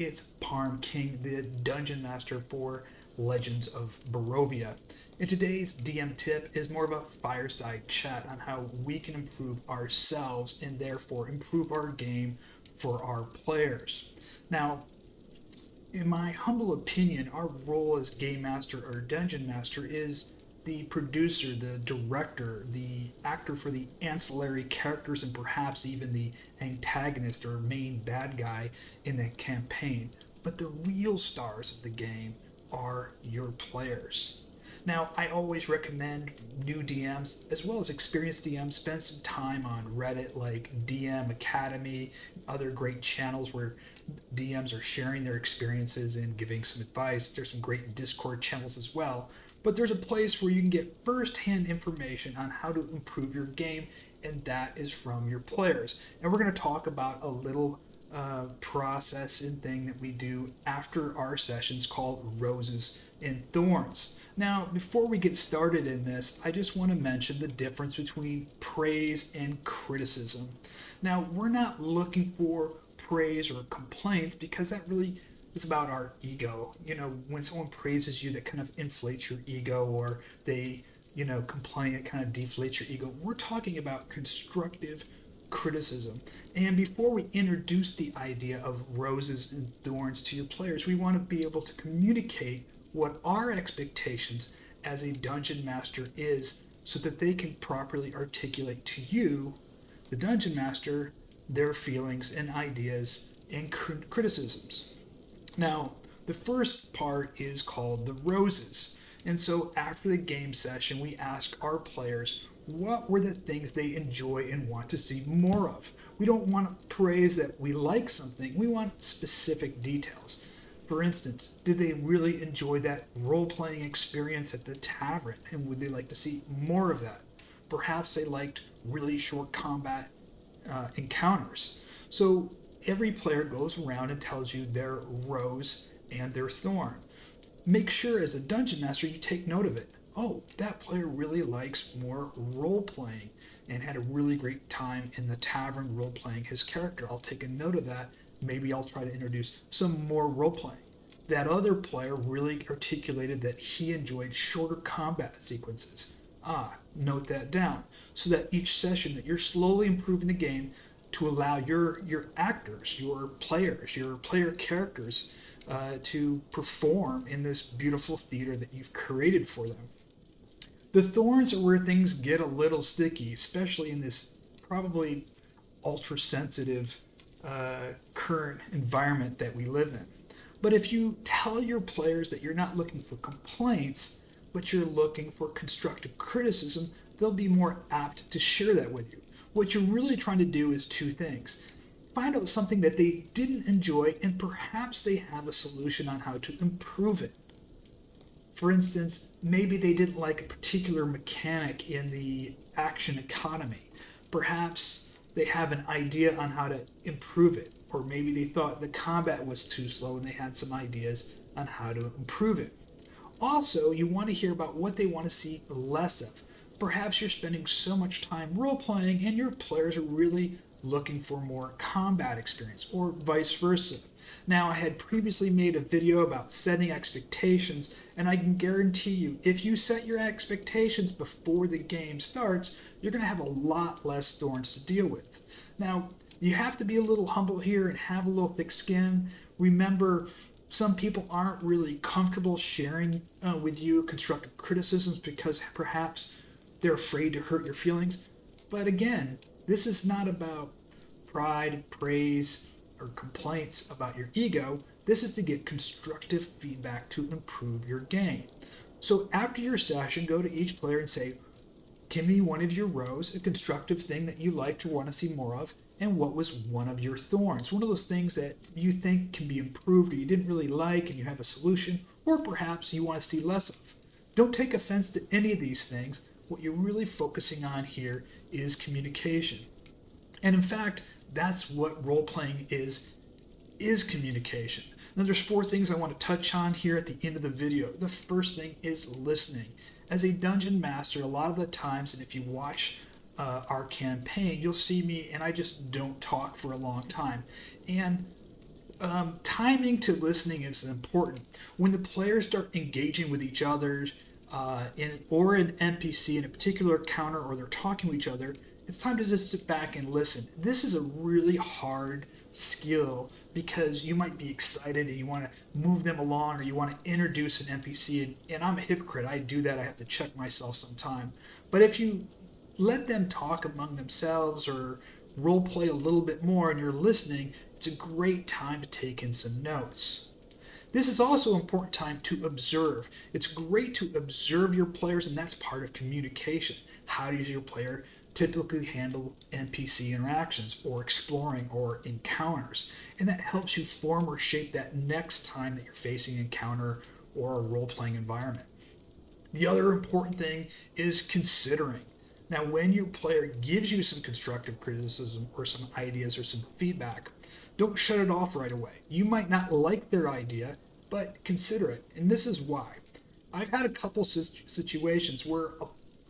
it's Parm King, the Dungeon Master for Legends of Barovia. And today's DM tip is more of a fireside chat on how we can improve ourselves and therefore improve our game for our players. Now, in my humble opinion, our role as Game Master or Dungeon Master is the producer, the director, the actor for the ancillary characters, and perhaps even the antagonist or main bad guy in the campaign. But the real stars of the game are your players. Now, I always recommend new DMs as well as experienced DMs spend some time on Reddit like DM Academy, other great channels where DMs are sharing their experiences and giving some advice. There's some great Discord channels as well. But there's a place where you can get first-hand information on how to improve your game, and that is from your players. And we're going to talk about a little process and thing that we do after our sessions called Roses and Thorns. Now, before we get started in this, I just want to mention the difference between praise and criticism. Now, we're not looking for praise or complaints because that really is about our ego. You know, when someone praises you, that kind of inflates your ego, or they, complain, it kind of deflates your ego. We're talking about constructive criticism. And before we introduce the idea of roses and thorns to your players, we want to be able to communicate what our expectations as a dungeon master is so that they can properly articulate to you, the dungeon master, their feelings and ideas and criticisms. Now, the first part is called the roses. And so after the game session, we ask our players what were the things they enjoy and want to see more of. We don't want to praise that we like something. We want specific details. For instance, did they really enjoy that role-playing experience at the tavern, and would they like to see more of that? Perhaps they liked really short combat encounters. So every player goes around and tells you their rose and their thorn. Make sure as a dungeon master you take note of it. Oh, that player really likes more role-playing and had a really great time in the tavern role-playing his character. I'll take a note of that. Maybe I'll try to introduce some more role-playing. That other player really articulated that he enjoyed shorter combat sequences. Note that down so that each session that you're slowly improving the game to allow your actors, your players, your player characters to perform in this beautiful theater that you've created for them. The thorns are where things get a little sticky, especially in this probably ultra-sensitive current environment that we live in. But if you tell your players that you're not looking for complaints, but you're looking for constructive criticism, they'll be more apt to share that with you. What you're really trying to do is two things. Find out something that they didn't enjoy, and perhaps they have a solution on how to improve it. For instance, maybe they didn't like a particular mechanic in the action economy. Perhaps they have an idea on how to improve it, or maybe they thought the combat was too slow and they had some ideas on how to improve it. Also, you want to hear about what they want to see less of. Perhaps you're spending so much time role-playing and your players are really looking for more combat experience, or vice versa. Now, I had previously made a video about setting expectations, and I can guarantee you, if you set your expectations before the game starts, you're going to have a lot less thorns to deal with. Now, you have to be a little humble here and have a little thick skin. Remember, some people aren't really comfortable sharing with you constructive criticisms because perhaps they're afraid to hurt your feelings. But again, this is not about pride, praise, or complaints about your ego. This is to get constructive feedback to improve your game. So after your session, go to each player and say, give me one of your rows, a constructive thing that you liked or want to see more of, and what was one of your thorns? One of those things that you think can be improved or you didn't really like and you have a solution, or perhaps you want to see less of. Don't take offense to any of these things. What you're really focusing on here is communication. And in fact, that's what role-playing is communication. Now there's 4 things I want to touch on here at the end of the video. The first thing is listening. As a dungeon master, a lot of the times, and if you watch our campaign, you'll see me and I just don't talk for a long time. And Timing to listening is important. When the players start engaging with each other or an NPC in a particular counter, or they're talking to each other, it's time to just sit back and listen. This is a really hard skill because you might be excited and you want to move them along, or you want to introduce an NPC. And I'm a hypocrite. I do that. I have to check myself sometime. But if you let them talk among themselves or role play a little bit more and you're listening, it's a great time to take in some notes. This is also an important time to observe. It's great to observe your players, and that's part of communication. How does your player typically handle NPC interactions or exploring or encounters? And that helps you form or shape that next time that you're facing an encounter or a role-playing environment. The other important thing is considering. Now, when your player gives you some constructive criticism or some ideas or some feedback, don't shut it off right away. You might not like their idea, but consider it. And this is why. I've had a couple situations where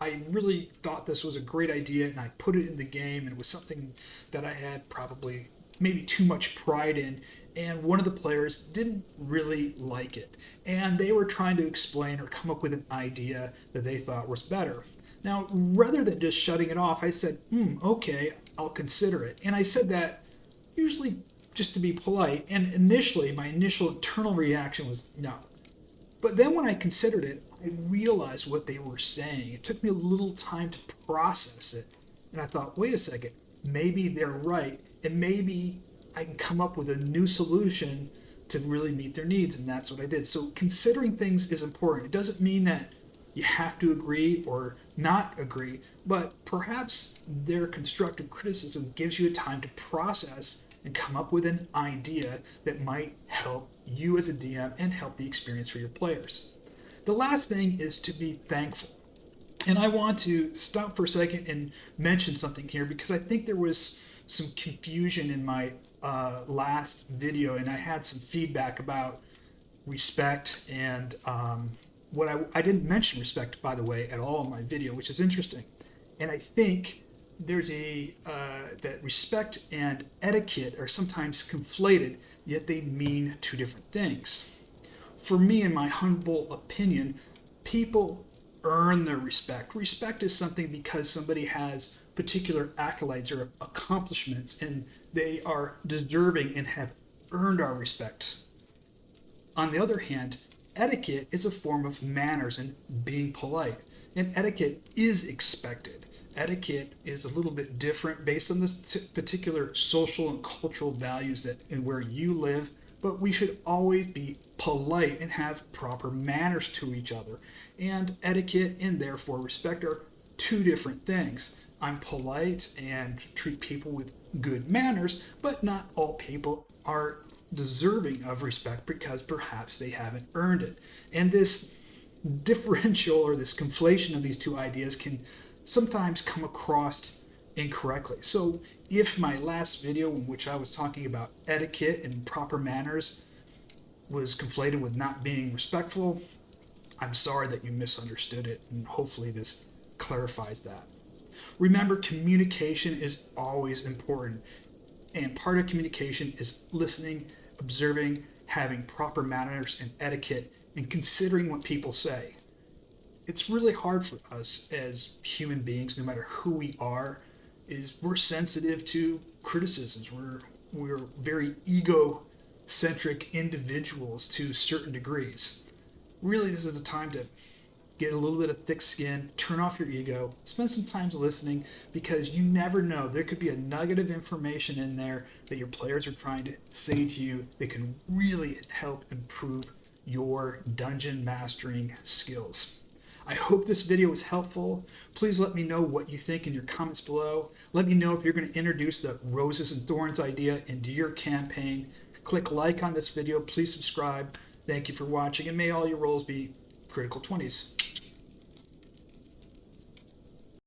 I really thought this was a great idea and I put it in the game, and it was something that I had probably maybe too much pride in, and one of the players didn't really like it. And they were trying to explain or come up with an idea that they thought was better. Now, rather than just shutting it off, I said, okay, I'll consider it. And I said that usually just to be polite, and initially, my initial internal reaction was no. But then when I considered it, I realized what they were saying. It took me a little time to process it. And I thought, wait a second, maybe they're right, and maybe I can come up with a new solution to really meet their needs, and that's what I did. So considering things is important. It doesn't mean that you have to agree or not agree, but perhaps their constructive criticism gives you a time to process and come up with an idea that might help you as a DM and help the experience for your players. The last thing is to be thankful. And I want to stop for a second and mention something here, because I think there was some confusion in my last video, and I had some feedback about respect, and I didn't mention respect, by the way, at all in my video, which is interesting. And I think there's that respect and etiquette are sometimes conflated, yet they mean two different things. For me, in my humble opinion, people earn their respect. Respect is something because somebody has particular accolades or accomplishments, and they are deserving and have earned our respect. On the other hand, etiquette is a form of manners and being polite, and etiquette is expected. Etiquette is a little bit different based on this particular social and cultural values that and where you live, but we should always be polite and have proper manners to each other. And etiquette and therefore respect are two different things. I'm polite and treat people with good manners, but not all people are deserving of respect because perhaps they haven't earned it. And this differential or this conflation of these two ideas can sometimes come across incorrectly. So if my last video, in which I was talking about etiquette and proper manners, was conflated with not being respectful, I'm sorry that you misunderstood it, and hopefully this clarifies that. Remember, communication is always important, and part of communication is listening, observing, having proper manners and etiquette, and considering what people say. It's really hard for us as human beings, no matter who we are, is we're sensitive to criticisms. We're very egocentric individuals to certain degrees. Really, this is a time to get a little bit of thick skin, turn off your ego, spend some time listening, because you never know. There could be a nugget of information in there that your players are trying to say to you that can really help improve your dungeon mastering skills. I hope this video was helpful. Please let me know what you think in your comments below. Let me know if you're going to introduce the Roses and Thorns idea into your campaign. Click like on this video. Please subscribe. Thank you for watching, and may all your rolls be critical 20s.